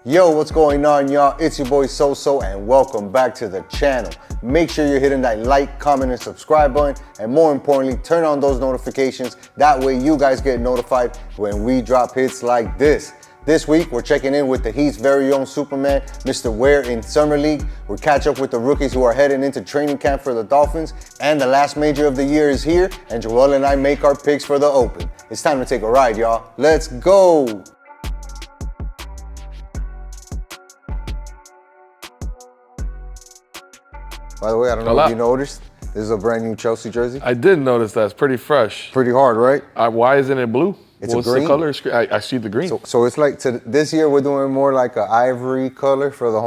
Yo, what's going on, y'all? It's your boy SoSo, and welcome back to the channel. Make sure you're hitting that like, comment, and subscribe button, and more importantly, turn on those notifications. That way you guys get notified when we drop hits like this. This week, we're checking in with the Heat's very own Superman, Mr. Ware in Summer League. We'll catch up with the rookies who are heading into training camp for the Dolphins. And the last major of the year is here, and Joel and I make our picks for the Open. It's time to take a ride, y'all. Let's go! By the way, I don't know if you noticed, this is a brand new Chelsea jersey. I did notice that. It's pretty fresh. Pretty hard, right? Why isn't it blue? It's What's a green. The color? I see the green. So it's like this year we're doing more like an ivory color for the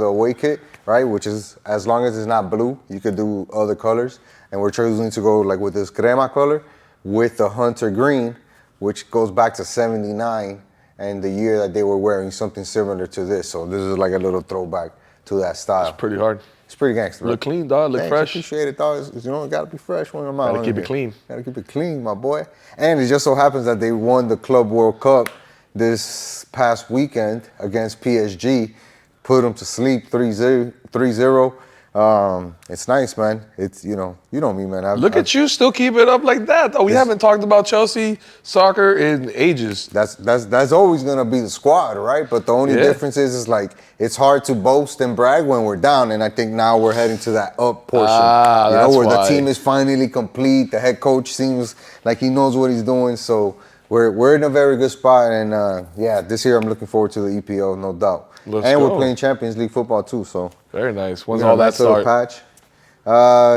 away kit, right? Which is, as long as it's not blue, you could do other colors. And we're choosing to go like with this crema color with the hunter green, which goes back to '79 and the year that they were wearing something similar to this. So this is like a little throwback to that style. It's pretty hard. It's pretty gangster. Look clean, dog. Look fresh. Appreciate it, dog. It gotta be fresh when I'm out. Gotta keep it clean. Gotta keep it clean, my boy. And it just so happens that they won the Club World Cup this past weekend against PSG. Put them to sleep 3-0. It's nice, man. It's you know me, man. Look at you, still keep it up like that. Though we haven't talked about Chelsea soccer in ages. That's always gonna be the squad, right? But the only difference is like it's hard to boast and brag when we're down, and I think now we're heading to that up portion. Where the team is finally complete. The head coach seems like he knows what he's doing, so we're in a very good spot. And this year I'm looking forward to the EPL, no doubt. We're playing Champions League football too, so. Very nice. When's all that start? Patch.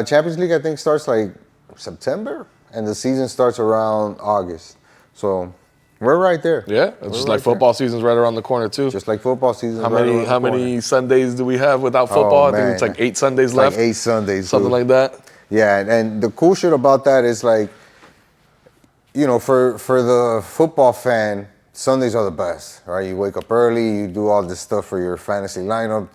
Champions League, I think, starts like September, and the season starts around August. So we're right there. Yeah, it's just like football season's right around the corner too. Just like football season. How many Sundays do we have without football? I think it's like 8 Sundays left. Like 8 Sundays. Something like that. Yeah, and the cool shit about that is like, for the football fan, Sundays are the best, right? You wake up early, you do all this stuff for your fantasy lineup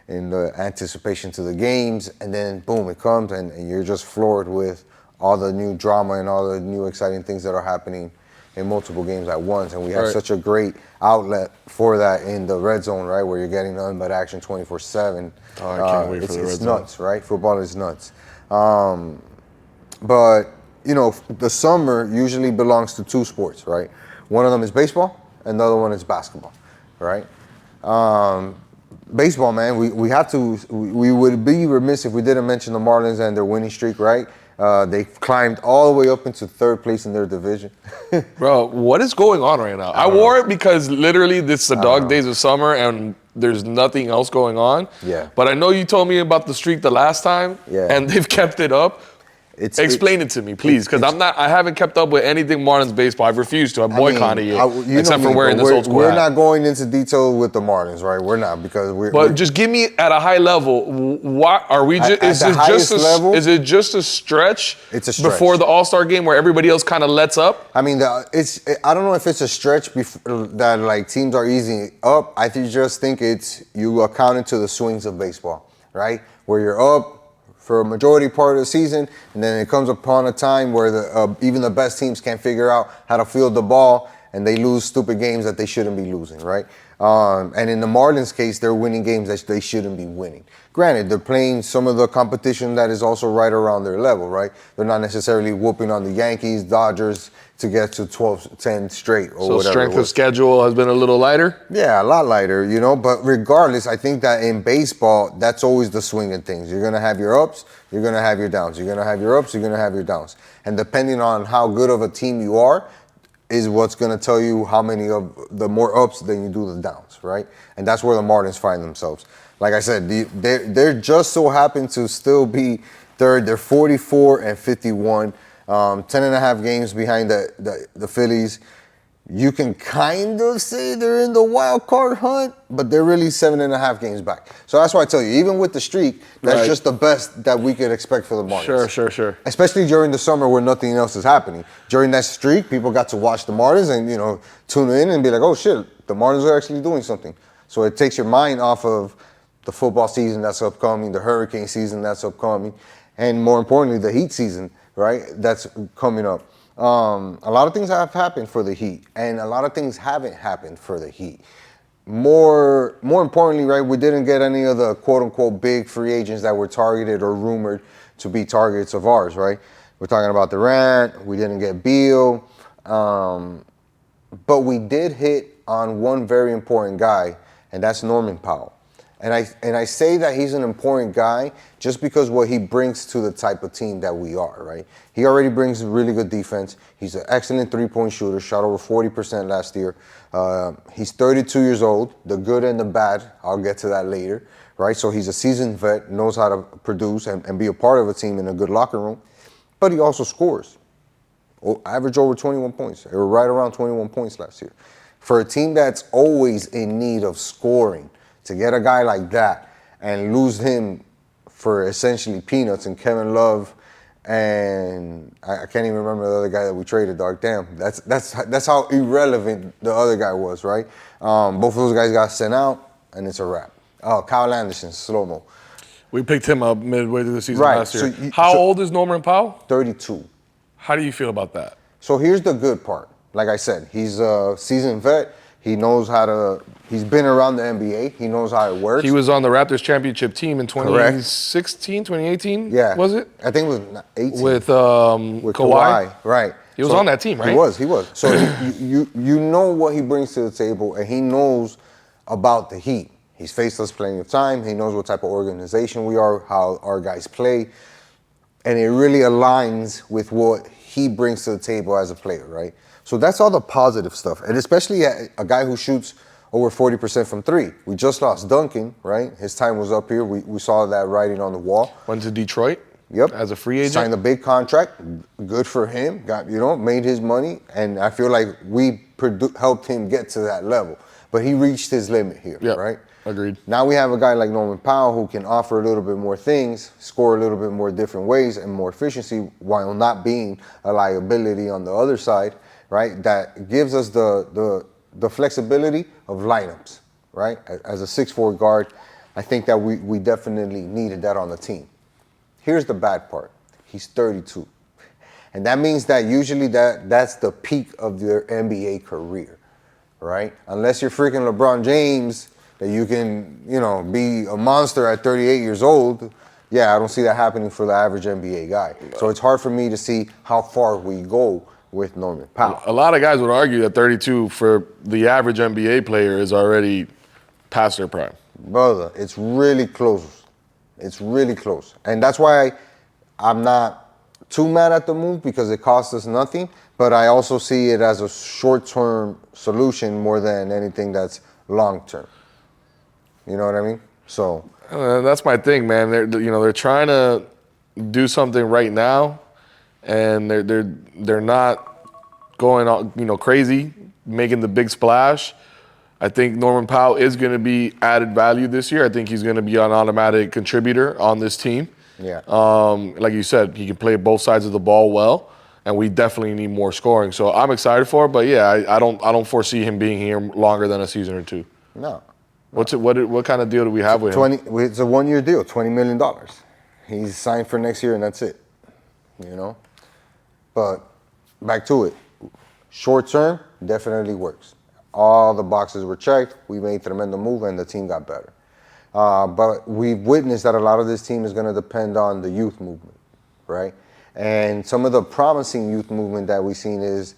in the anticipation to the games, and then boom, it comes, and you're just floored with all the new drama and all the new exciting things that are happening in multiple games at once. And we have such a great outlet for that in the red zone, right, where you're getting nothing but action 24/7. Oh, I can't wait for the red zone. It's nuts, right? Football is nuts. But the summer usually belongs to 2 sports, right? One of them is baseball, and the other one is basketball, right? Baseball, man, we would be remiss if we didn't mention the Marlins and their winning streak, right? They climbed all the way up into 3rd place in their division. Bro, what is going on right now? I wore it because literally this is the dog days of summer and there's nothing else going on. Yeah. But I know you told me about the streak the last time, and they've kept it up. Explain it to me, please, because I haven't kept up with anything Marlins baseball. I've refused to. I'm boycotting it, except for wearing this old school We're hat. not going into detail with the Marlins, right? We're not, because we're. But just give me at a high level. What are we? Is it just a stretch? It's a stretch before the All-Star game where everybody else kind of lets up. I mean, I don't know if it's a stretch that like teams are easing up. I just think it's you account to the swings of baseball, right? Where you're up for a majority part of the season, and then it comes upon a time where even the best teams can't figure out how to field the ball, and they lose stupid games that they shouldn't be losing, right? And in the Marlins case, they're winning games that they shouldn't be winning. Granted, they're playing some of the competition that is also right around their level, right? They're not necessarily whooping on the Yankees, Dodgers to get to 12-10 straight or whatever. So strength of schedule has been a little lighter? Yeah, a lot lighter, But regardless, I think that in baseball, that's always the swinging things. You're going to have your ups, you're going to have your downs. You're going to have your ups, you're going to have your downs. And depending on how good of a team you are, is what's going to tell you how many of the more ups than you do the downs, right? And that's where the Marlins find themselves. Like I said, they're just so happen to still be 3rd. They're 44-51, 10.5 games behind the Phillies. You can kind of say they're in the wild card hunt, but they're really 7.5 games back. So that's why I tell you, even with the streak, that's just the best that we could expect for the Marlins. Sure. Especially during the summer where nothing else is happening. During that streak, people got to watch the Marlins and, tune in and be like, oh shit, the Marlins are actually doing something. So it takes your mind off of the football season that's upcoming, the hurricane season that's upcoming, and more importantly, the heat season, right, that's coming up. A lot of things have happened for the Heat, and a lot of things haven't happened for the Heat. More importantly, right, we didn't get any of the quote-unquote big free agents that were targeted or rumored to be targets of ours, right? We're talking about Durant. We didn't get Beal. But we did hit on one very important guy, and that's Norman Powell. And I say that he's an important guy just because what he brings to the type of team that we are, right? He already brings really good defense. He's an excellent three-point shooter, shot over 40% last year. He's 32 years old, the good and the bad. I'll get to that later, right? So he's a seasoned vet, knows how to produce and be a part of a team in a good locker room. But he also scores. Average over 21 points. They were right around 21 points last year. For a team that's always in need of scoring, to get a guy like that and lose him for essentially peanuts and Kevin Love and I can't even remember the other guy that we traded, dog. Damn, that's how irrelevant the other guy was, right? Both of those guys got sent out, and it's a wrap. Oh, Kyle Anderson, slow-mo. We picked him up midway through the season last year. How old is Norman Powell? 32. How do you feel about that? So here's the good part. Like I said, he's a seasoned vet. He knows how to. He's been around the NBA. He knows how it works. He was on the Raptors championship team in 2016, 2018. Yeah, was it? I think it was 18 with Kawhi. Right. He was on that team, right? He was. So you know what he brings to the table, and he knows about the Heat. He's faced us plenty of time. He knows what type of organization we are, how our guys play, and it really aligns with what he brings to the table as a player, right? So that's all the positive stuff, and especially a guy who shoots over 40% from three. We just lost Duncan, right? His time was up here. We saw that writing on the wall. Went to Detroit. Yep. As a free agent. Signed a big contract. Good for him. Got, made his money, and I feel like we helped him get to that level. But he reached his limit here, right? Agreed. Now we have a guy like Norman Powell who can offer a little bit more things, score a little bit more different ways and more efficiency while not being a liability on the other side, right? That gives us the flexibility of lineups, right? As a 6'4" guard, I think that we definitely needed that on the team. Here's the bad part. He's 32. And that means that usually that's the peak of their NBA career, right? Unless you're freaking LeBron James, that you can, be a monster at 38 years old. Yeah, I don't see that happening for the average NBA guy. So it's hard for me to see how far we go with Norman Powell. A lot of guys would argue that 32 for the average NBA player is already past their prime. Brother, it's really close. It's really close. And that's why I'm not too mad at the move because it costs us nothing, but I also see it as a short-term solution more than anything that's long-term. You know what I mean? So that's my thing, man. They're trying to do something right now, and they're not going on, crazy, making the big splash. I think Norman Powell is going to be added value this year. I think he's going to be an automatic contributor on this team. Yeah. Like you said, he can play both sides of the ball well, and we definitely need more scoring. So I'm excited for it, but yeah, I don't foresee him being here longer than a season or two. No. What kind of deal do we have with him? It's a one-year deal, $20 million. He's signed for next year, and that's it. But back to it. Short term definitely works. All the boxes were checked. We made tremendous move, and the team got better. But we've witnessed that a lot of this team is going to depend on the youth movement, right? And some of the promising youth movement that we've seen is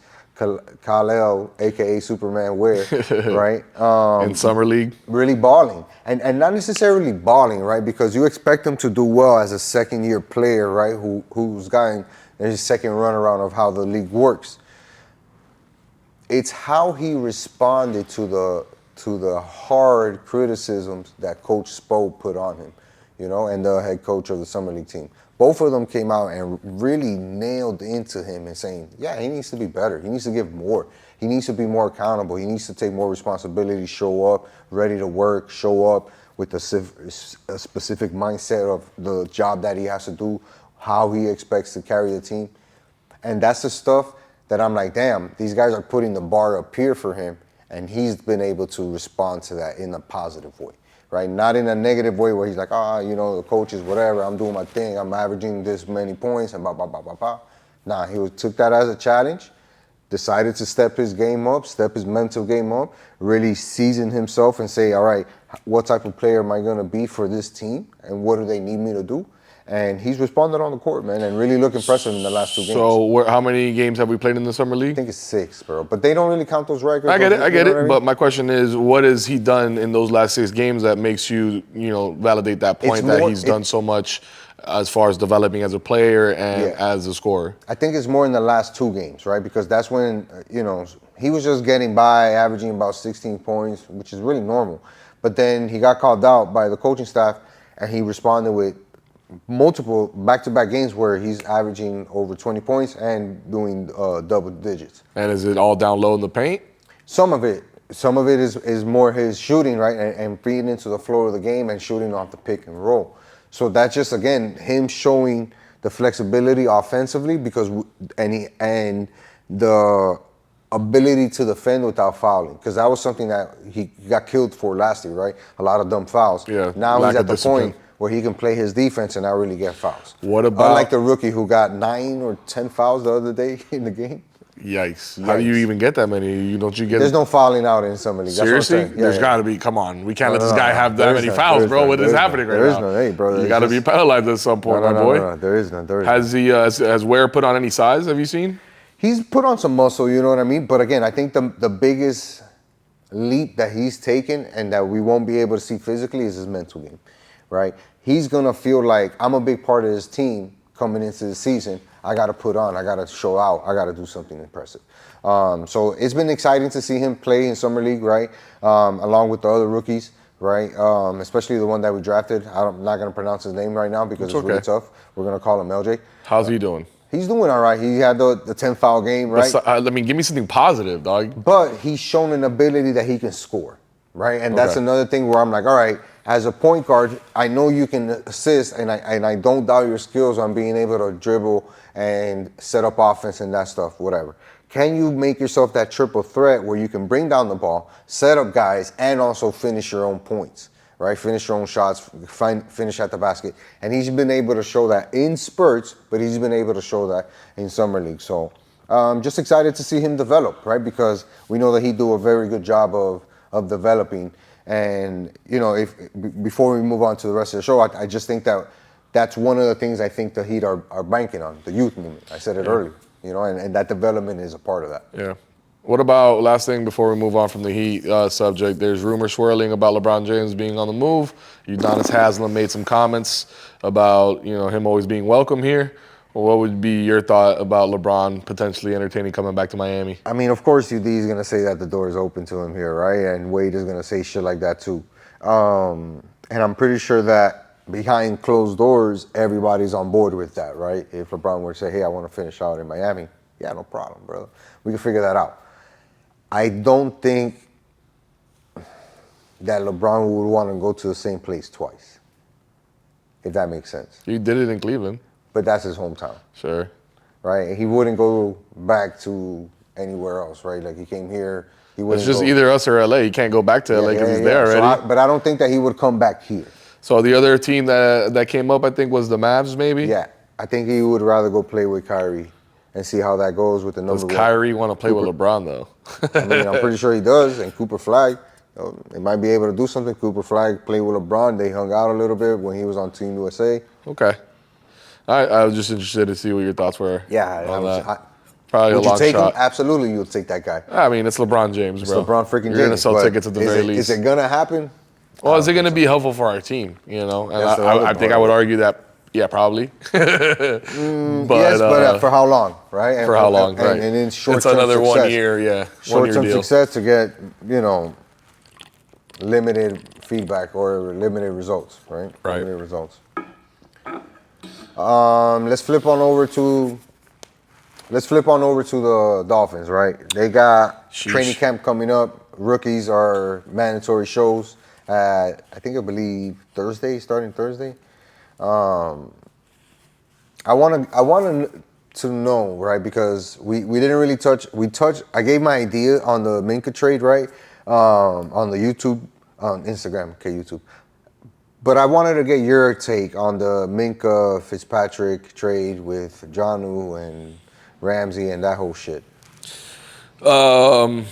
Kal-El, a.k.a. Superman Ware, right? In Summer League. Really balling. And not necessarily balling, right? Because you expect him to do well as a second-year player, right? Who's gotten his second runaround of how the league works. It's how he responded to the hard criticisms that Coach Spo put on him, and the head coach of the Summer League team. Both of them came out and really nailed into him and saying, yeah, he needs to be better. He needs to give more. He needs to be more accountable. He needs to take more responsibility, show up, ready to work, show up with a specific mindset of the job that he has to do, how he expects to carry the team. And that's the stuff that I'm like, damn, these guys are putting the bar up here for him, and he's been able to respond to that in a positive way. Right, not in a negative way where he's like, the coach is whatever, I'm doing my thing, I'm averaging this many points, and blah, blah, blah, blah, blah. Nah, took that as a challenge, decided to step his game up, step his mental game up, really season himself and say, all right, what type of player am I going to be for this team and what do they need me to do? And he's responded on the court, man, and really look impressive in the last 2 games. So how many games have we played in the summer league? I think it's 6, bro. But they don't really count those records. I get it. what I mean? But my question is, what has he done in those last 6 games that makes you, validate that point that he's done so much as far as developing as a player and as a scorer? I think it's more in the last 2 games, right? Because that's when, he was just getting by, averaging about 16 points, which is really normal. But then he got called out by the coaching staff, and he responded with multiple back-to-back games where he's averaging over 20 points and doing double digits. And is it all down low in the paint? Some of it is more his shooting, right, and feeding into the flow of the game and shooting off the pick and roll. So that's just, again, him showing the flexibility offensively and the ability to defend without fouling, because that was something that he got killed for last year, right? A lot of dumb fouls. Yeah, now he's at the discipline. point where he can play his defense and not really get fouls. What about unlike the rookie who got 9 or 10 fouls the other day in the game? Yikes. How do you even get that many? Don't you get There's no fouling out in summer league. Seriously? There's got to be. Come on. We can't let this guy have that many fouls, bro. What is happening right now? There is none. Hey, bro. You got to be penalized at some point, my boy. No, there is none. Has Ware put on any size? Have you seen? He's put on some muscle, you know what I mean? But again, I think the biggest leap that he's taken and that we won't be able to see physically is his mental game, right? He's going to feel like I'm a big part of his team coming into the season. I got to put on, I got to show out, I got to do something impressive. So it's been exciting to see him play in Summer League, right? Along with the other rookies, right? Especially the one that we drafted. I'm not going to pronounce his name right now because it's really tough. We're going to call him LJ. How's he doing? He's doing all right. He had the 10 foul game, right? Give me something positive, dog. But he's shown an ability that he can score, right? And that's another thing where I'm like, all right, as a point guard, I know you can assist, and I don't doubt your skills on being able to dribble and set up offense and that stuff, whatever. Can you make yourself that triple threat where you can bring down the ball, set up guys, and also finish your own points, right? Finish your own shots, finish at the basket. And he's been able to show that in spurts, but he's been able to show that in Summer League. So just excited to see him develop, right? Because we know that he do a very good job of developing. And, before we move on to the rest of the show, I just think that that's one of the things I think the Heat are banking on, the youth movement. I said it earlier, and that development is a part of that. Yeah. What about, last thing before we move on from the Heat subject, there's rumors swirling about LeBron James being on the move. Udonis Haslem made some comments about, him always being welcome here. What would be your thought about LeBron potentially entertaining coming back to Miami? I mean, of course, UD is going to say that the door is open to him here, right? And Wade is going to say shit like that too. And I'm pretty sure that behind closed doors, everybody's on board with that, right? If LeBron were to say, hey, I want to finish out in Miami, yeah, no problem, brother. We can figure that out. I don't think that LeBron would want to go to the same place twice, if that makes sense. He did it in Cleveland. But that's his hometown. Sure. Right? He wouldn't go back to anywhere else, right? Like he came here. It's just either us or LA. He can't go back to LA because he's there already. But I don't think that he would come back here. So the other team that came up, I think, was the Mavs, maybe? Yeah. I think he would rather go play with Kyrie and see how that goes with the number one. Does Kyrie want to play with LeBron, though? I mean, I'm pretty sure he does. And Cooper Flag, they might be able to do something. Cooper Flag played with LeBron. They hung out a little bit when he was on Team USA. Okay. I was just interested to see what your thoughts were. Yeah. Probably a long shot. Would you take him? Absolutely, you'll take that guy. I mean, it's LeBron James, bro. It's LeBron freaking James. You're going to sell tickets at the very least. Is it going to happen? Well, is it going to be helpful for our team, And I think I would argue that, yeah, probably. But for how long, right? For how long, right. And in short-term success. It's another 1 year, yeah. Short-term success to get, limited feedback or limited results, right? Right. Limited results. Let's flip on over to the Dolphins, right? They got training camp coming up. Rookies are mandatory shows at I believe starting Thursday. I want to know, right? Because we didn't really touch. I gave my idea on the Minka trade, right? On the YouTube, on Instagram, YouTube. But I wanted to get your take on the Minka Fitzpatrick trade with Jonnu and Ramsey and that whole shit? I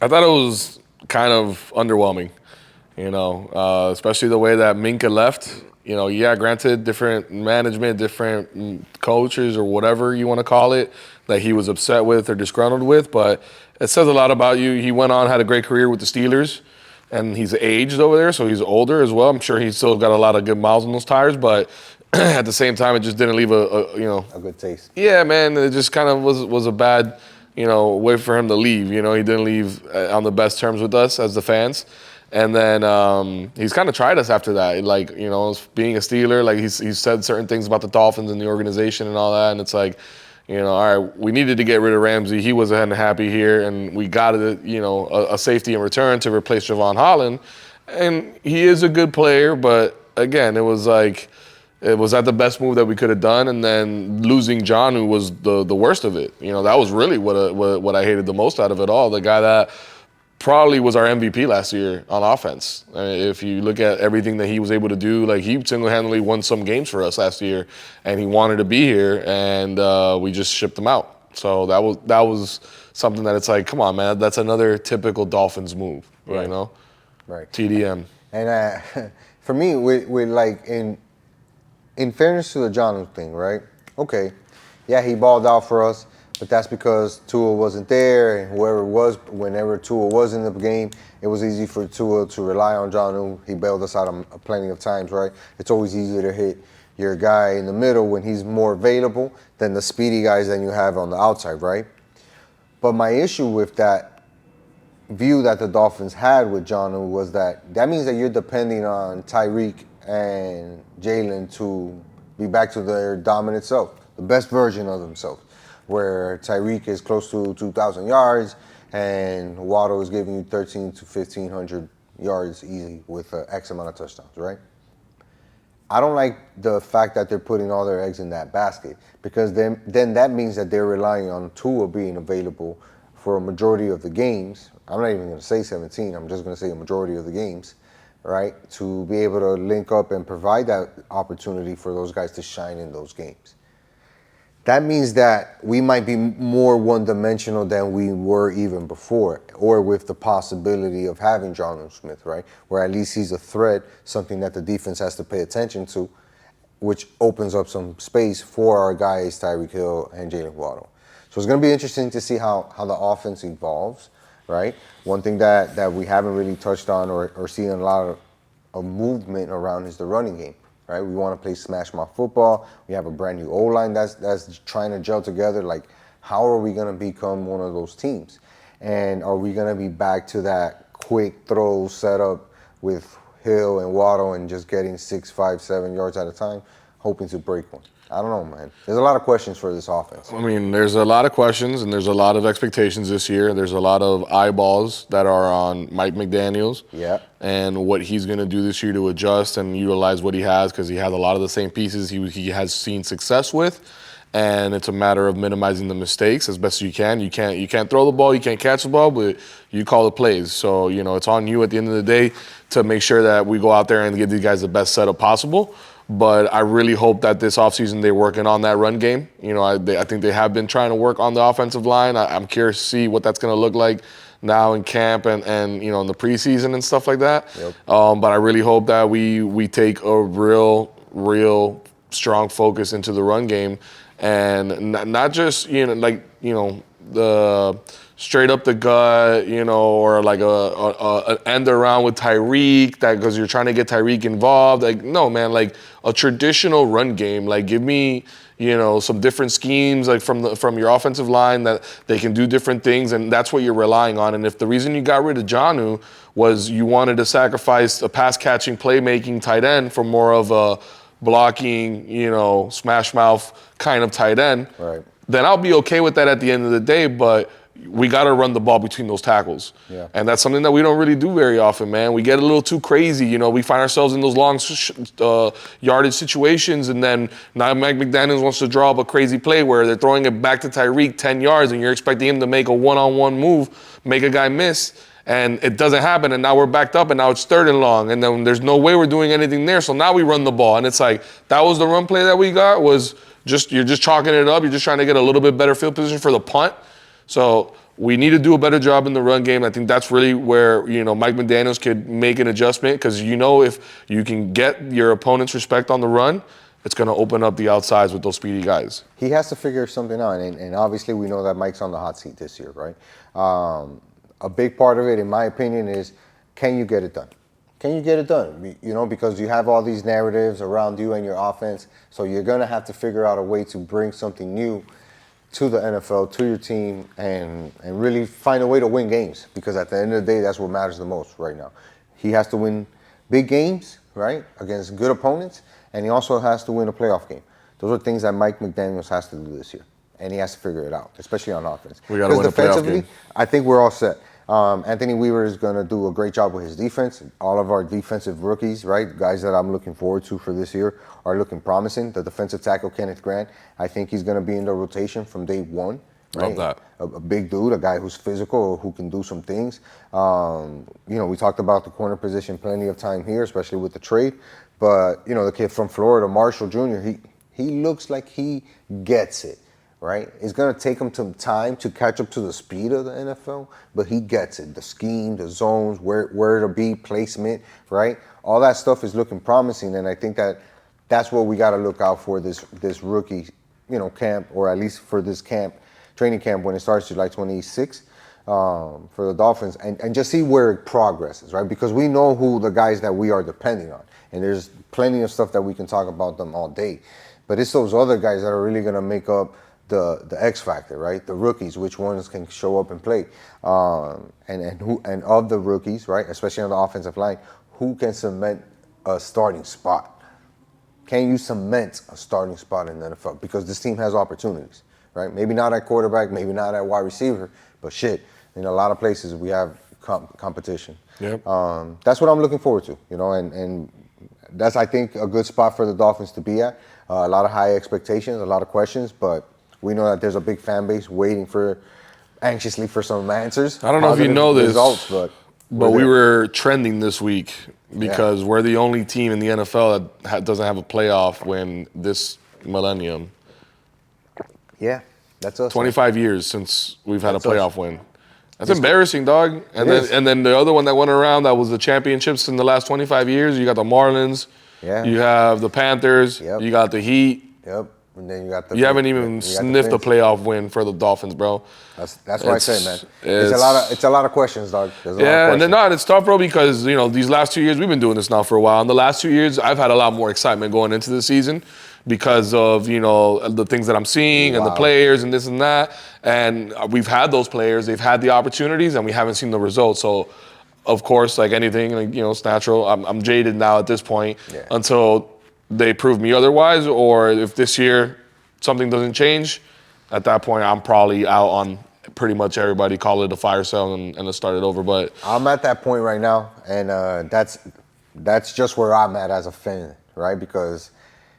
thought it was kind of underwhelming, especially the way that Minka left. Yeah, granted, different management, different coaches or whatever you want to call it, that he was upset with or disgruntled with, but it says a lot about you. He went on, had a great career with the Steelers, and he's aged over there, so he's older as well. I'm sure he's still got a lot of good miles on those tires, but at the same time, it just didn't leave A good taste. Yeah, man, it just kind of was a bad, way for him to leave. He didn't leave on the best terms with us as the fans. And then he's kind of tried us after that. Like, being a Steeler, like he's said certain things about the Dolphins and the organization and all that. And it's like, all right, we needed to get rid of Ramsey. He wasn't happy here. And we got a safety in return to replace Javon Holland. And he is a good player. But again, it was at the best move that we could have done. And then losing Jonnu was the worst of it. That was really what I hated the most out of it all. The guy that probably was our MVP last year on offense. I mean, if you look at everything that he was able to do, like he single-handedly won some games for us last year, and he wanted to be here, and we just shipped him out. So that was something that it's like, come on, man, that's another typical Dolphins move, right. Right. TDM. And for me, we like in fairness to the John thing, right? Okay, yeah, he balled out for us. But that's because Tua wasn't there, and whenever Tua was in the game, it was easy for Tua to rely on Jonnu. He bailed us out plenty of times, right? It's always easier to hit your guy in the middle when he's more available than the speedy guys that you have on the outside, right? But my issue with that view that the Dolphins had with Jonnu was that means that you're depending on Tyreek and Jalen to be back to their dominant self, the best version of themselves, where Tyreek is close to 2,000 yards and Waddle is giving you 1,300 to 1,500 yards easy with X amount of touchdowns, right? I don't like the fact that they're putting all their eggs in that basket, because then that means that they're relying on Tua being available for a majority of the games. I'm not even going to say 17. I'm just going to say a majority of the games, right? To be able to link up and provide that opportunity for those guys to shine in those games. That means that we might be more one-dimensional than we were even before, or with the possibility of having Jonnu Smith, right? Where at least he's a threat, something that the defense has to pay attention to, which opens up some space for our guys, Tyreek Hill and Jalen Waddle. So it's going to be interesting to see how the offense evolves, right? One thing that we haven't really touched on or seen a lot of movement around is the running game. Right? We want to play smash mouth football. We have a brand new O-line that's trying to gel together. Like, how are we going to become one of those teams? And are we going to be back to that quick throw setup with Hill and Waddle and just getting 6, 5, 7 yards at a time, hoping to break one? I don't know, man. There's a lot of questions for this offense. I mean, there's a lot of questions, and there's a lot of expectations this year. There's a lot of eyeballs that are on Mike McDaniels. Yeah. And what he's going to do this year to adjust and utilize what he has, because he has a lot of the same pieces he has seen success with. And it's a matter of minimizing the mistakes as best as you can. You can't throw the ball, you can't catch the ball, but you call the plays. So, it's on you at the end of the day to make sure that we go out there and give these guys the best setup possible. But I really hope that this offseason they're working on that run game. I think they have been trying to work on the offensive line. I'm curious to see what that's going to look like now in camp and in the preseason and stuff like that. Yep. But I really hope that we take a real strong focus into the run game, and not just the straight up the gut, or like an end around with Tyreek, that because you're trying to get Tyreek involved. Like, no, man, like a traditional run game. Like, give me, some different schemes, like from your offensive line, that they can do different things, and that's what you're relying on. And if the reason you got rid of Jonnu was you wanted to sacrifice a pass-catching, playmaking tight end for more of a blocking, smash mouth kind of tight end, right, then I'll be okay with that at the end of the day, but we got to run the ball between those tackles. Yeah. And that's something that we don't really do very often, man. We get a little too crazy. We find ourselves in those long yardage situations, and then now Mike McDaniels wants to draw up a crazy play where they're throwing it back to Tyreek 10 yards, and you're expecting him to make a one-on-one move, make a guy miss, and it doesn't happen, and now we're backed up, and now it's 3rd and long, and then there's no way we're doing anything there, so now we run the ball. And it's like, that was the run play that we got, was you're just chalking it up. You're just trying to get a little bit better field position for the punt. So we need to do a better job in the run game. I think that's really where, Mike McDaniels could make an adjustment because, if you can get your opponent's respect on the run, it's going to open up the outsides with those speedy guys. He has to figure something out, and obviously we know that Mike's on the hot seat this year, right? A big part of it, in my opinion, is can you get it done? Can you get it done? Because you have all these narratives around you and your offense, so you're going to have to figure out a way to bring something new to the NFL, to your team, and really find a way to win games, because at the end of the day, that's what matters the most right now. He has to win big games, right, against good opponents, and he also has to win a playoff game. Those are things that Mike McDaniels has to do this year, and he has to figure it out, especially on offense. We got to win a playoff game. I think we're all set. Anthony Weaver is going to do a great job with his defense. All of our defensive rookies, right, guys that I'm looking forward to for this year, are looking promising. The defensive tackle, Kenneth Grant, I think he's going to be in the rotation from day one. Right? Love that. A big dude, a guy who's physical, who can do some things. We talked about the corner position plenty of time here, especially with the trade. But, the kid from Florida, Marshall Jr., he looks like he gets it, right? It's going to take him some time to catch up to the speed of the NFL, but he gets it. The scheme, the zones, where to be, placement, right? All that stuff is looking promising, and I think that's what we got to look out for this rookie, camp, or at least for this training camp when it starts July 26th. For the Dolphins, and just see where it progresses, right? Because we know who the guys that we are depending on, and there's plenty of stuff that we can talk about them all day. But it's those other guys that are really going to make up the X factor, right? The rookies, which ones can show up and play, and of the rookies, right? Especially on the offensive line, who can cement a starting spot? Can you cement a starting spot in the NFL? Because this team has opportunities, right? Maybe not at quarterback, maybe not at wide receiver, but shit, in a lot of places we have competition. Yep. That's what I'm looking forward to, and that's, I think, a good spot for the Dolphins to be at. A lot of high expectations, a lot of questions, but we know that there's a big fan base waiting anxiously for some answers. I don't know if you know this, results, but we were trending this week because we're the only team in the NFL that doesn't have a playoff win this millennium. Yeah, that's us. 25 years since we've had a playoff win. That's embarrassing, dog. And then the other one that went around that was the championships in the last 25 years, you got the Marlins, you have the Panthers, you got the Heat. Yep. And then you got the. You haven't even sniffed a playoff win for the Dolphins, bro. That's what I say, man. It's a lot of questions, dog. And then it's tough, bro, because these last 2 years we've been doing this now for a while. In the last 2 years, I've had a lot more excitement going into the season because of the things that I'm seeing and the players and this and that. And we've had those players, they've had the opportunities, and we haven't seen the results. So, of course, like anything, it's natural. I'm jaded now at this point until they prove me otherwise, or if this year something doesn't change, at that point I'm probably out on pretty much everybody, call it a fire sale and let's start it over. But I'm at that point right now, and that's just where I'm at as a fan, right? Because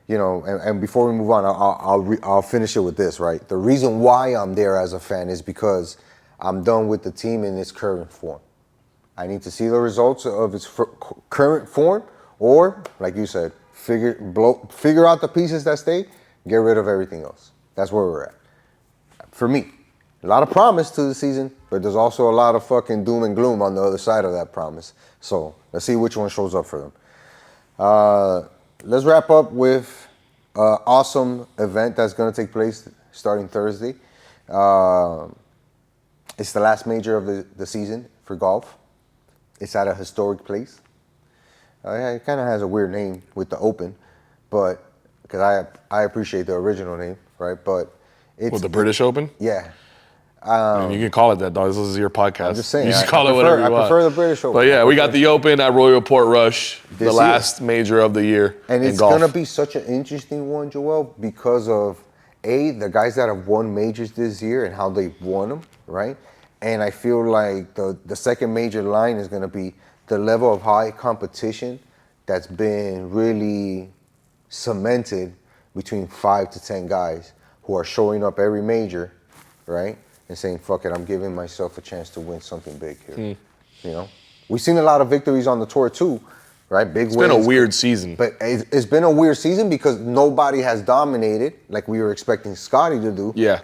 and before we move on, I'll finish it with this, right? The reason why I'm there as a fan is because I'm done with the team in its current form. I need to see the results of its current form, or like you said, figure out the pieces that stay, get rid of everything else. That's where we're at. For me, a lot of promise to the season, but there's also a lot of fucking doom and gloom on the other side of that promise. So let's see which one shows up for them. Let's wrap up with an awesome event that's going to take place starting Thursday. It's the last major of the season for golf. It's at a historic place. It kind of has a weird name with the Open, but because I appreciate the original name, right? But it's the British Open. Yeah. You can call it that, dog. This is your podcast. I'm just saying. You just call it whatever you want. I prefer the British Open. But yeah, we got the Open at Royal Portrush, the last major of the year. And it's going to be such an interesting one, Joel, because of the guys that have won majors this year and how they've won them, right? And I feel like the second major line is going to be the level of high competition that's been really cemented between 5 to 10 guys who are showing up every major, right? And saying, fuck it, I'm giving myself a chance to win something big here. We've seen a lot of victories on the tour too, right? Big It's wins. been a weird season. But it's been a weird season because nobody has dominated like we were expecting Scotty to do. Yeah.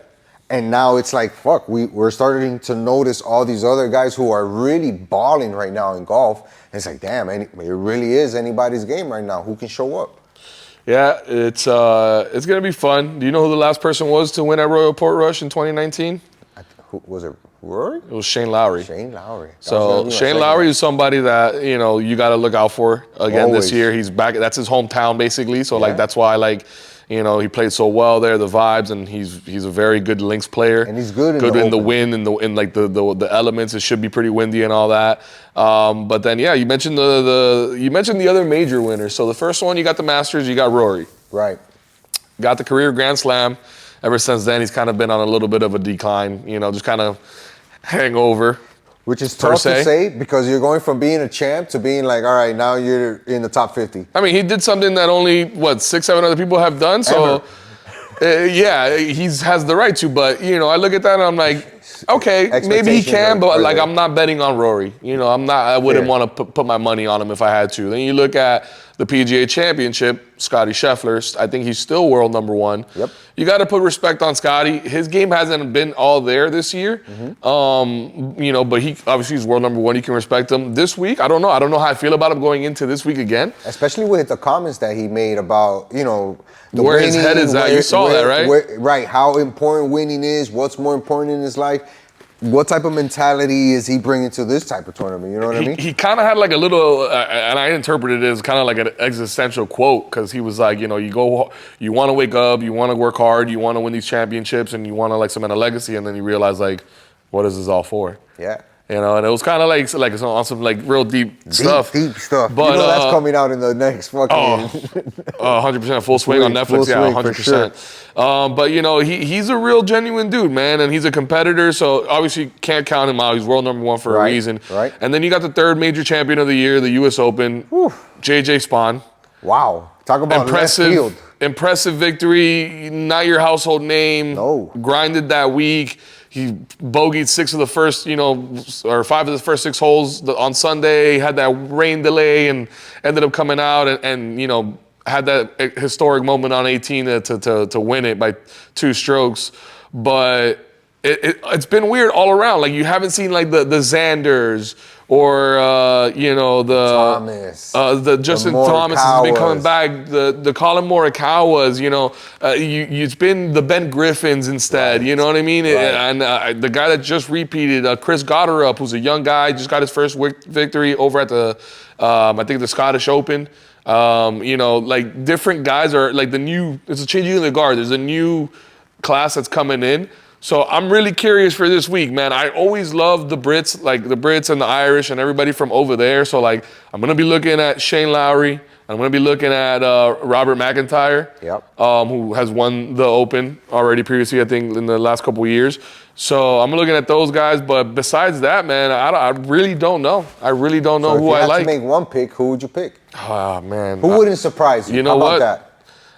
And now it's like, fuck, we're starting to notice all these other guys who are really balling right now in golf. And it's like, damn, it really is anybody's game right now. Who can show up? Yeah, it's going to be fun. Do you know who the last person was to win at Royal Portrush in 2019? Who was it? Rory? It was Shane Lowry. Shane Lowry. So Shane Lowry is somebody that, you got to look out for again this year. He's back. That's his hometown basically. So like that's why he played so well there, the vibes, and he's a very good links player. And he's good in the wind and in like the elements. It should be pretty windy and all that. But then you mentioned the other major winners. So the first one, you got the Masters, you got Rory. Right. Got the career Grand Slam. Ever since then, he's kind of been on a little bit of a decline, just kind of hangover. Which is tough to say because you're going from being a champ to being like, all right, now you're in the top 50. I mean, he did something that only, 6, 7 other people have done. So, he has the right to. But, I look at that and I'm like, okay, maybe he can, but like I'm not betting on Rory. I wouldn't want to put my money on him if I had to. Then you look at the PGA Championship, Scotty Scheffler. I think he's still world number one. Yep. You got to put respect on Scotty. His game hasn't been all there this year. But he obviously he's world number one. You can respect him. This week, I don't know. I don't know how I feel about him going into this week again. Especially with the comments that he made about, where his head is at. You saw that, right? Right. How important winning is. What's more important in his life. What type of mentality is he bringing to this type of tournament? You know what I mean? He kind of had like a little, and I interpreted it as kind of like an existential quote because he was like, you want to wake up, you want to work hard, you want to win these championships, and you want to like cement a legacy, and then you realize like, what is this all for? Yeah. And it was kind of like on some like real deep stuff. Deep stuff. But that's coming out in the next fucking. 100% full swing on Netflix. Full Yeah, swing, 100%. for sure. But he's a real genuine dude, man, and he's a competitor. So obviously can't count him out. He's world number one for a reason. Right. And then you got the third major champion of the year, the U.S. Open, JJ Spawn. Wow. Talk about left field. Impressive victory. Not your household name. No. Grinded that week. He bogeyed 5 of the first 6 holes on Sunday, had that rain delay and ended up coming out and had that historic moment on 18 to win it by 2 strokes. But it's been weird all around. Like you haven't seen like the Xanders or Thomas, the Justin Thomas has been coming back. The Colin Morikawas, it's been the Ben Griffins instead. Right. You know what I mean? Right. And the guy that just repeated, Chris Gotterup, who's a young guy, just got his first victory over at the I think the Scottish Open. Like different guys are like it's a changing of the guard. There's a new class that's coming in. So I'm really curious for this week, man. I always love the Brits, like the Brits and the Irish and everybody from over there. So like I'm gonna be looking at Shane Lowry. I'm gonna be looking at Robert McIntyre, who has won the Open already previously, I think, in the last couple of years. So I'm looking at those guys. But besides that, man, I really don't know. I really don't know who I like. If you had to make one pick, who would you pick? Oh man, who wouldn't surprise you? You know How about what? that?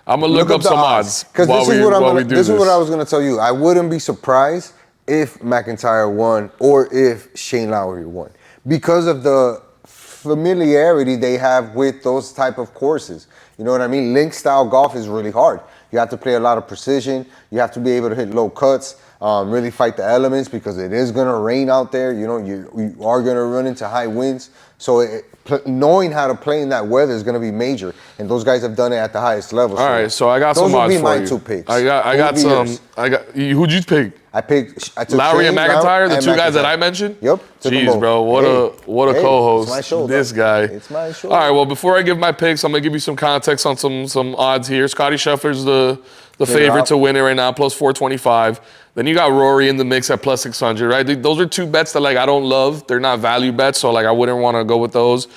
I'm gonna look up some odds because this is what I was gonna tell you. I wouldn't be surprised if McIntyre won or if Shane Lowry won because of the familiarity they have with those type of courses. You know what I mean? Link style golf is really hard. You have to play a lot of precision. You have to be able to hit low cuts, really fight the elements because it is gonna rain out there. You are gonna run into high winds. So knowing how to play in that weather is going to be major, and those guys have done it at the highest level. All right, so I got some odds for you. Those would be my 2 picks. I got some. Who'd you pick? I took Lowry and McIntyre, the 2 guys that I mentioned. Yep. Jeez, bro, what a co-host. It's my show. This guy. It's my show. All right, well, before I give my picks, I'm gonna give you some context on some odds here. Scotty Scheffler's the favorite to win it right now, plus 425. Then you got Rory in the mix at plus 600, right? Those are 2 bets that like I don't love. They're not value bets, so like I wouldn't want to go with those.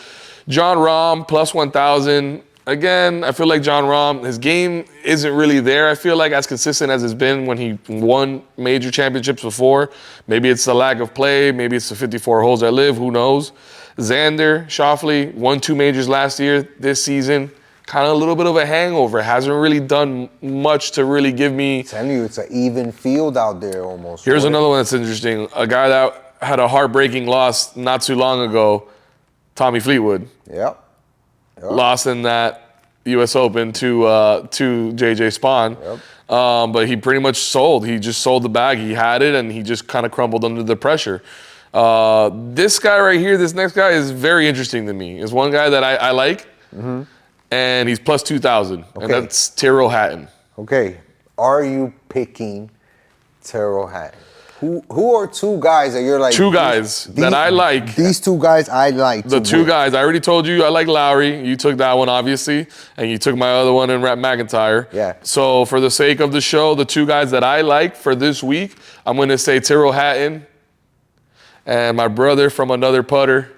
John Rahm plus 1,000. Again, I feel like John Rahm, his game isn't really there. I feel like as consistent as it's been when he won major championships before. Maybe it's the lack of play. Maybe it's the 54 holes that live. Who knows? Xander Schauffele won 2 majors last year. This season, kind of a little bit of a hangover. Hasn't really done much to really give me. I'm telling you, it's an even field out there almost. Here's another one that's interesting. A guy that had a heartbreaking loss not too long ago, Tommy Fleetwood. Yep. lost in that U.S. Open to J.J. Spawn. Yep. But he pretty much sold. He just sold the bag. He had it, and he just kind of crumbled under the pressure. This guy right here, this next guy is very interesting to me. Is one guy that I like, and he's plus 2,000, and that's Tyrrell Hatton. Okay, are you picking Tyrrell Hatton? Who are two guys that you're like? Two guys that I like. These two guys I like. The two guys, I already told you I like Lowry. You took that one, obviously, and you took my other one in Rap McIntyre. Yeah. So for the sake of the show, the two guys that I like for this week, I'm going to say Tyrrell Hatton and my brother from another putter,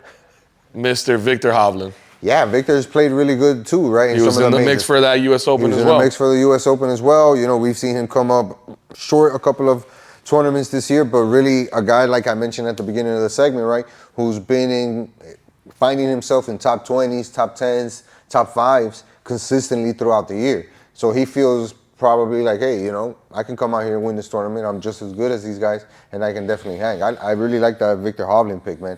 Mr. Victor Hovland. Yeah, Victor's played really good too, right? He was in the mix for that U.S. Open as well. He was in the mix for the U.S. Open as well. You know, we've seen him come up short a couple of tournaments this year, but really a guy, like I mentioned at the beginning of the segment, right, who's been finding himself in top 20s, top 10s, top 5s consistently throughout the year. So he feels probably like, hey, you know, I can come out here and win this tournament. I'm just as good as these guys, and I can definitely hang. I really like that Victor Hovland pick, man,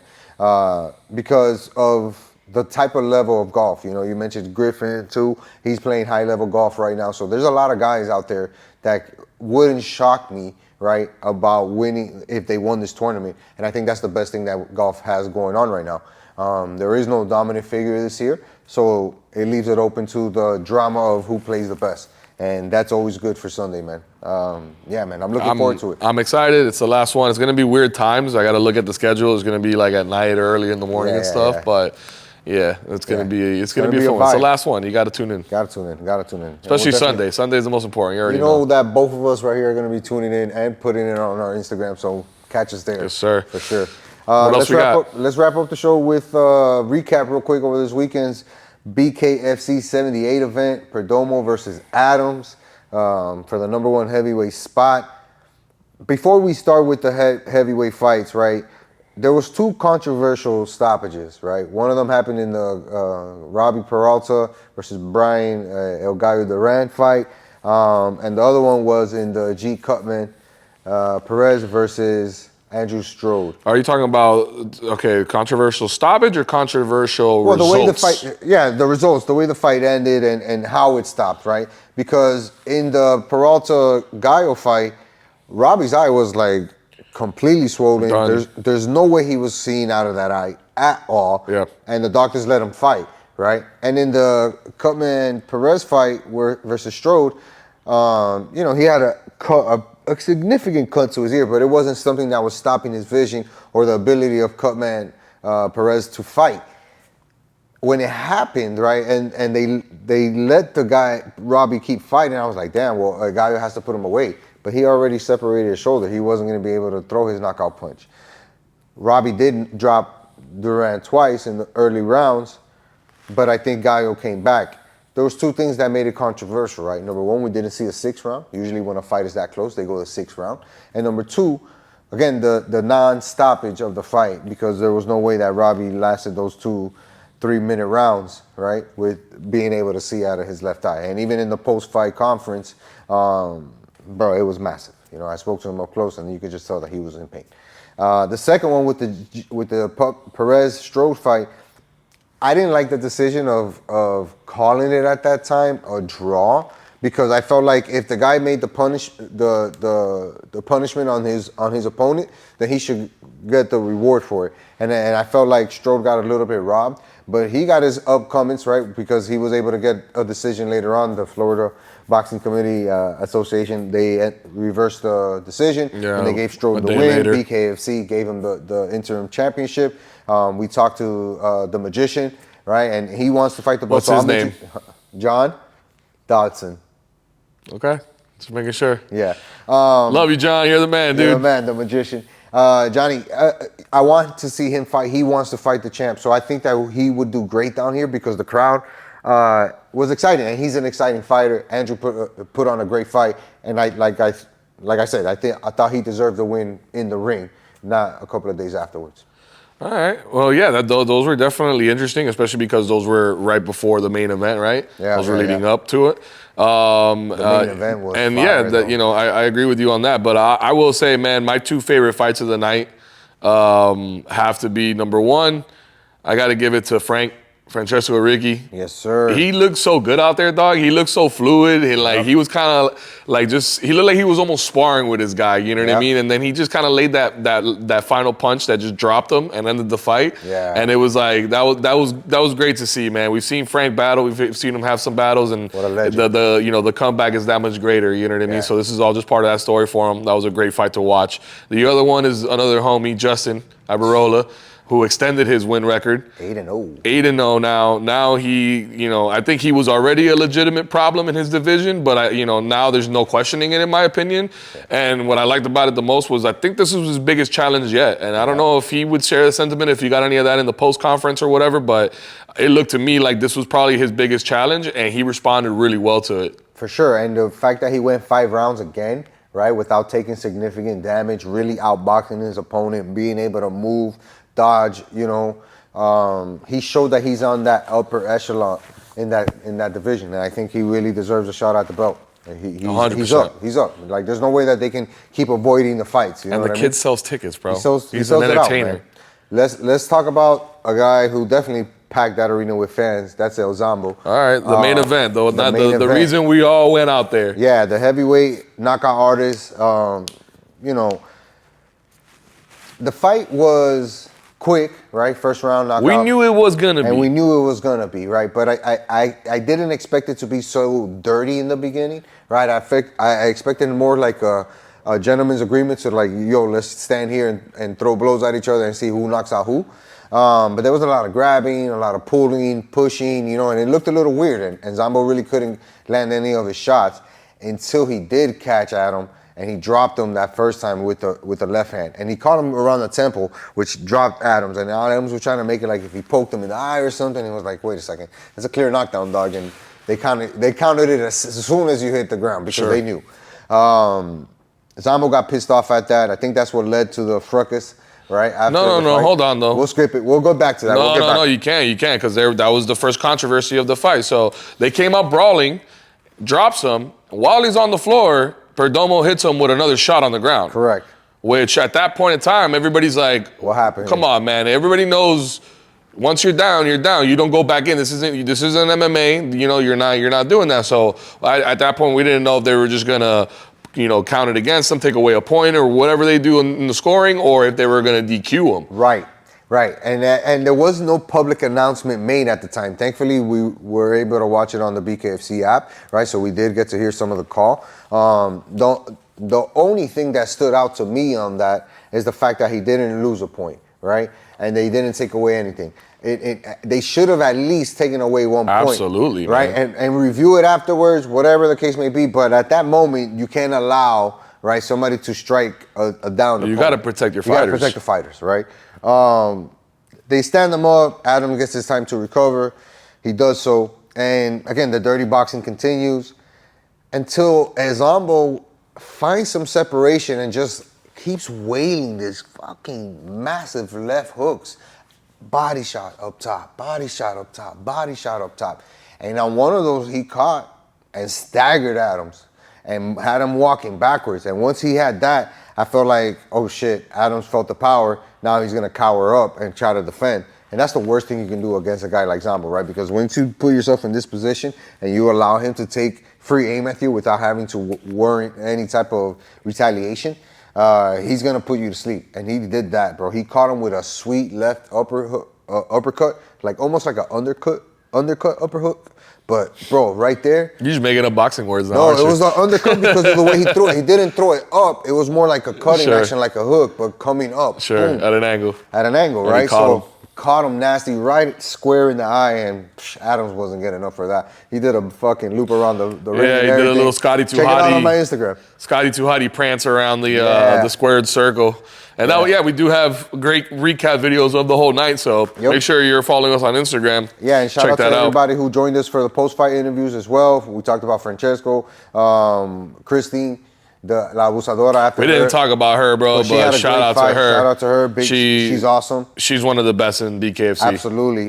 because of the type of level of golf. You know, you mentioned Griffin too. He's playing high-level golf right now. So there's a lot of guys out there that wouldn't shock me, right, about winning if they won this tournament. And I think that's the best thing that golf has going on right now. There is no dominant figure this year, so it leaves it open to the drama of who plays the best. And that's always good for Sunday, man. Yeah, man, I'm looking forward to it. I'm excited. It's the last one. It's going to be weird times. I got to look at the schedule. It's going to be like at night or early in the morning and stuff. But yeah, it's going to be fun. It's the last one. You got to tune in. Got to tune in. Especially Sunday. Sunday's the most important. You already know that both of us right here are going to be tuning in and putting it on our Instagram. So catch us there. Yes, sir. For sure. What else we got? Let's wrap up the show with a recap real quick over this weekend's BKFC 78 event. Perdomo versus Adams for the number one heavyweight spot. Before we start with the heavyweight fights, right, there was two controversial stoppages, right? One of them happened in the Robbie Peralta versus Brian El Gallo Duran fight. And the other one was in the G. Cutman Perez versus Andrew Strode. Are you talking about, controversial stoppage or controversial results? Well, the way the results, the way the fight ended and how it stopped, right? Because in the Peralta-Gallo fight, Robbie's eye was like completely swollen. There's no way he was seeing out of that eye at all. Yeah. And the doctors let him fight, right? And in the Cutman-Perez fight versus Strode, he had a significant cut to his ear, but it wasn't something that was stopping his vision or the ability of Cutman Perez to fight. When it happened, right, and they let the guy Robbie keep fighting, I was like, damn, well, a guy has to put him away. But he already separated his shoulder. He wasn't going to be able to throw his knockout punch. Robbie did drop Duran twice in the early rounds, but I think Gallo came back. There was two things that made it controversial, right? Number one, we didn't see a sixth round. Usually when a fight is that close, they go the sixth round. And number two, again, the non-stoppage of the fight, because there was no way that Robbie lasted those 2 3-minute rounds, right, with being able to see out of his left eye. And even in the post-fight conference, bro, it was massive. You know, I spoke to him up close, and you could just tell that he was in pain. The second one with the Perez-Strode fight, I didn't like the decision of calling it at that time a draw, because I felt like if the guy made the punishment on his opponent, then he should get the reward for it. And I felt like Strode got a little bit robbed, but he got his upcomings, right, because he was able to get a decision later on. The Florida Boxing Committee Association, they reversed the decision, and they gave Strode the win. Later. BKFC gave him the interim championship. We talked to the Magician, right, and he wants to fight the both. What's his name? John Dodson. Okay, just making sure. Yeah. Love you, John. You're the man, dude. You're the man, the Magician. Johnny, I want to see him fight. He wants to fight the champ, so I think that he would do great down here because the crowd was exciting, and he's an exciting fighter. Andrew put on a great fight, and like I said, I thought he deserved the win in the ring, not a couple of days afterwards. All right. Well, yeah, those were definitely interesting, especially because those were right before the main event, right? Yeah. Those were leading up to it. The main event was and fire, I agree with you on that. But I will say, man, my two favorite fights of the night have to be, number one, I got to give it to Frank Francesco Ricky. Yes, sir. He looked so good out there, dog. He looked so fluid. He was kind of like he looked like he was almost sparring with his guy. You know what I mean? And then he just kind of laid that final punch that just dropped him and ended the fight. Yeah. And it was like that was great to see, man. We've seen Frank battle. We've seen him have some battles, and what a legend. the comeback is that much greater. You know what I mean? Yeah. So this is all just part of that story for him. That was a great fight to watch. The other one is another homie, Justin Alberola, who extended his win record. 8-0. 8-0 now. Now he, I think he was already a legitimate problem in his division, but now there's no questioning it, in my opinion. And what I liked about it the most was I think this was his biggest challenge yet. And I don't know if he would share the sentiment, if you got any of that in the post-conference or whatever, but it looked to me like this was probably his biggest challenge, and he responded really well to it. For sure. And the fact that he went 5 rounds again, right, without taking significant damage, really outboxing his opponent, being able to move, dodge, he showed that he's on that upper echelon in that division, and I think he really deserves a shot at the belt. He's up. He's up. Like, there's no way that they can keep avoiding the fights. You know and what the I kid mean? sells tickets, bro. He's an an entertainer. Let's talk about a guy who definitely packed that arena with fans. That's El Zambo. All right, the main event, though. Not main the event. reason we all went out there. Yeah, the heavyweight knockout artist. The fight was quick, right? First round knockout. We knew it was gonna be. And we knew it was gonna be, right? But I didn't expect it to be so dirty in the beginning, right? I expected more like a gentleman's agreement to like, yo, let's stand here and throw blows at each other and see who knocks out who. But there was a lot of grabbing, a lot of pulling, pushing, and it looked a little weird. And Zambo really couldn't land any of his shots until he did catch Adam. And he dropped him that first time with the left hand. And he caught him around the temple, which dropped Adams. And Adams was trying to make it like if he poked him in the eye or something. He was like, wait a second. It's a clear knockdown, dog. And they counted it as soon as you hit the ground because they knew. Zambo got pissed off at that. I think that's what led to the fracas, right? After No. Hold on, though. We'll skip it. We'll go back to that. No, you can't, because that was the first controversy of the fight. So they came out brawling, drops him. While he's on the floor, Perdomo hits him with another shot on the ground. Correct. Which at that point in time, everybody's like, what happened? Come on, man. Everybody knows once you're down, you're down. You don't go back in. This isn't MMA. You're not doing that. So at that point, we didn't know if they were just gonna, count it against them, take away a point or whatever they do in the scoring, or if they were gonna DQ them. Right. And there was no public announcement made at the time. Thankfully, we were able to watch it on the BKFC app, right? So we did get to hear some of the call. The only thing that stood out to me on that is the fact that he didn't lose a point, right? And they didn't take away anything. They should have at least taken away 1 point. Absolutely, right? And review it afterwards, whatever the case may be. But at that moment, you can't allow, right, somebody to strike a down. You got to protect your fighters. You got to protect the fighters, right? They stand them up. Adam gets his time to recover. He does so. And again, the dirty boxing continues until Zambo finds some separation and just keeps wailing this fucking massive left hooks. Body shot up top, body shot up top, body shot up top. And on one of those, he caught and staggered Adams and had him walking backwards. And once he had that, I felt like, oh shit, Adams felt the power. Now he's gonna cower up and try to defend. And that's the worst thing you can do against a guy like Zambo, right? Because once you put yourself in this position and you allow him to take free aim at you without having to worry any type of retaliation, he's gonna put you to sleep. And he did that, bro. He caught him with a sweet left uppercut, like almost like an undercut upper hook. But bro, right there. You're just making up boxing words now. No, it was an undercut because of the way he threw it. He didn't throw it up. It was more like a cutting action, like a hook, but coming up. Sure, boom. At an angle. At an angle, And right? Caught him nasty, right square in the eye, and Adams wasn't getting up for that. He did a fucking loop around the ring. Yeah, he did a little Scotty Too Check Hotty. it out on my Instagram. Scotty Too Hotty prance around the squared circle. And we do have great recap videos of the whole night, so make sure you're following us on Instagram. Yeah, and shout out to everybody who joined us for the post-fight interviews as well. We talked about Francesco, Christine, La Abusadora. After we didn't talk about her, bro, but shout out to her. Shout out to her. She's awesome. She's one of the best in BKFC. Absolutely.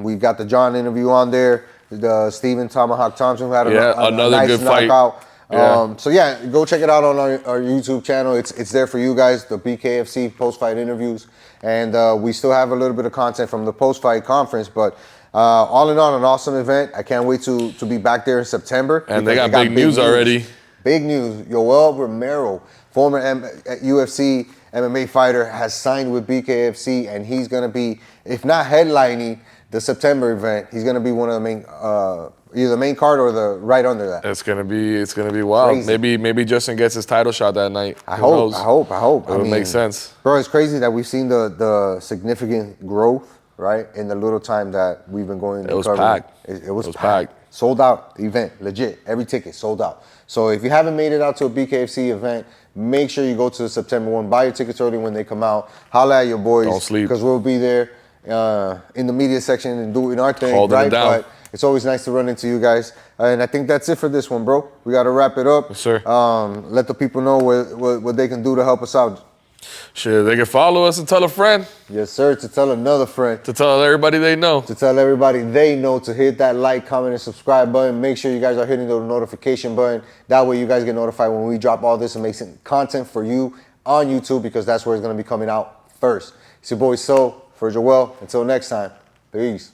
We got the John interview on there. The Stephen Tomahawk Thompson who had another nice good knockout. Yeah. So yeah, go check it out on our YouTube channel. It's there for you guys, the BKFC post-fight interviews. And we still have a little bit of content from the post-fight conference, but all in all, an awesome event. I can't wait to be back there in September. And they got big news already. Big news. Yoel Romero, former UFC MMA fighter, has signed with BKFC, and he's going to be, if not headlining the September event, he's going to be one of the main, either the main card or the right under that. It's gonna be wild. Crazy. Maybe Justin gets his title shot that night. I hope. It would make sense. Bro, it's crazy that we've seen the significant growth, right, in the little time that we've been going. It was packed. It was packed. Sold out event, legit. Every ticket sold out. So if you haven't made it out to a BKFC event, make sure you go to the September one. Buy your tickets early when they come out. Holla at your boys. Don't sleep. Because we'll be there in the media section and doing our thing, Holding right? it down. But it's always nice to run into you guys. And I think that's it for this one, bro. We got to wrap it up. Yes, sir. Let the people know what they can do to help us out. Sure, they can follow us and tell a friend. Yes, sir. To tell another friend. To tell everybody they know. To tell everybody they know to hit that like, comment, and subscribe button. Make sure you guys are hitting the notification button. That way you guys get notified when we drop all this amazing content for you on YouTube, because that's where it's going to be coming out first. It's your boy So for Joel. Until next time, peace.